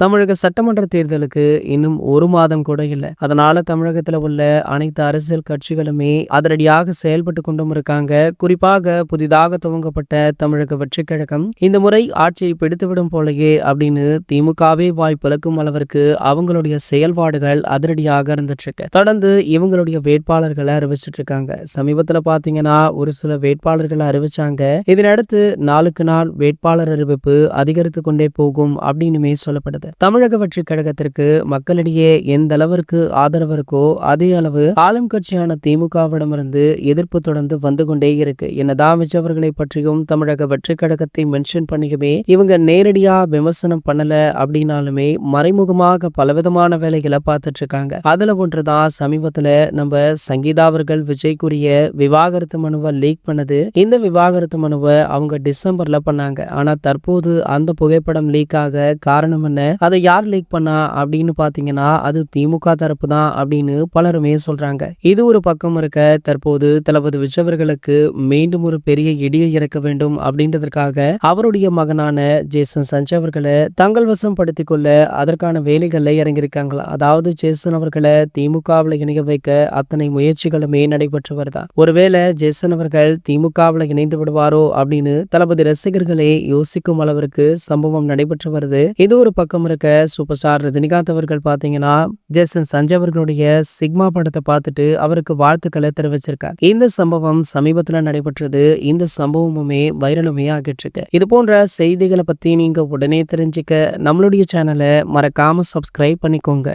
தமிழக சட்டமன்ற தேர்தலுக்கு இன்னும் ஒரு மாதம் கூட இல்லை. அதனால தமிழகத்துல உள்ள அனைத்து அரசியல் கட்சிகளுமே அதிரடியாக செயல்பட்டு கொண்டும் இருக்காங்க. குறிப்பாக புதிதாக துவங்கப்பட்ட தமிழக வெற்றி கழகம் இந்த முறை ஆட்சியை பிடித்துவிடும் போலயே அப்படின்னு திமுகவே வாய் பிளக்கும் அளவிற்கு அவங்களுடைய செயல்பாடுகள் அதிரடியாக இருந்துட்டு இருக்கு. தொடர்ந்து இவங்களுடைய வேட்பாளர்களை அறிவிச்சிட்டு இருக்காங்க. சமீபத்துல பாத்தீங்கன்னா ஒரு சில வேட்பாளர்களை அறிவிச்சாங்க. இதனடுத்து நாளுக்கு நாள் வேட்பாளர் அறிவிப்பு அதிகரித்து கொண்டே போகும் அப்படின்னுமே சொல்லப்படுது. தமிழக வெற்றி கழகத்திற்கு மக்களிடையே எந்த அளவிற்கு ஆதரவு இருக்கோ அதே அளவு ஆளும் கட்சியான திமுகவிடமிருந்து எதிர்ப்பு தொடர்ந்து வந்து கொண்டே இருக்கு. என்னதான் அவர்களை பற்றியும் தமிழக வெற்றி கழகத்தை மென்ஷன் பண்ணியுமே இவங்க நேரடியா விமர்சனம் பண்ணல அப்படின்னாலுமே மறைமுகமாக பலவிதமான வேலைகளை பார்த்துட்டு இருக்காங்க. அதுல ஒன்றுதான் சமீபத்துல நம்ம சங்கீதா அவர்கள் விஜய்க்குரிய விவாகரத்து மனுவை லீக் பண்ணது. இந்த விவாகரத்து மனுவை அவங்க டிசம்பர்ல பண்ணாங்க. ஆனா தற்போது அந்த புகைப்படம் லீக் ஆக காரணம் என்ன, அதை யார் லீக் பண்ணா அப்படின்னு பாத்தீங்கன்னா அது திமுக தரப்பு தான் அப்படின்னு பலருமே சொல்றாங்க. இது ஒரு பக்கம் இருக்க, தற்போது தளபதி விஜய் அவர்களுக்கு மீண்டும் ஒரு பெரிய இடியை இறக்க வேண்டும் அப்படின்றதற்காக அவருடைய மகனான ஜேசன் சஞ்சய் அவர்களை தங்கள் வசம் படுத்திக் கொள்ள அதற்கான வேலைகள்ல இறங்கியிருக்காங்களா. அதாவது ஜேசன் அவர்களை திமுகவில் இணைய வைக்க அத்தனை முயற்சிகளுமே நடைபெற்று வருதா. ஒருவேளை ஜேசன் அவர்கள் திமுகவில் இணைந்து விடுவாரோ அப்படின்னு தளபதி ரசிகர்களே யோசிக்கும் அளவிற்கு சம்பவம் நடைபெற்று வருது. இது ஒரு பக்கம் இருக்க, சூப்பர் ஸ்டார் ரஜினிகாந்த் அவர்கள் பாத்தீங்கன்னா ஜேசன் சஞ்சய் அவர்களுடைய சிக்மா படத்தை பார்த்துட்டு அவருக்கு வாழ்த்துக்களை தெரிவிச்சிருக்கார். இந்த சம்பவம் சமீபத்துல நடைபெற்றது. இந்த சம்பவமுமே வைரலுமே ஆகிட்டு இருக்கு. இது போன்ற செய்திகளை பத்தி நீங்க உடனே தெரிஞ்சுக்க நம்மளுடைய சேனலை மறக்காம சப்ஸ்கிரைப் பண்ணிக்கோங்க.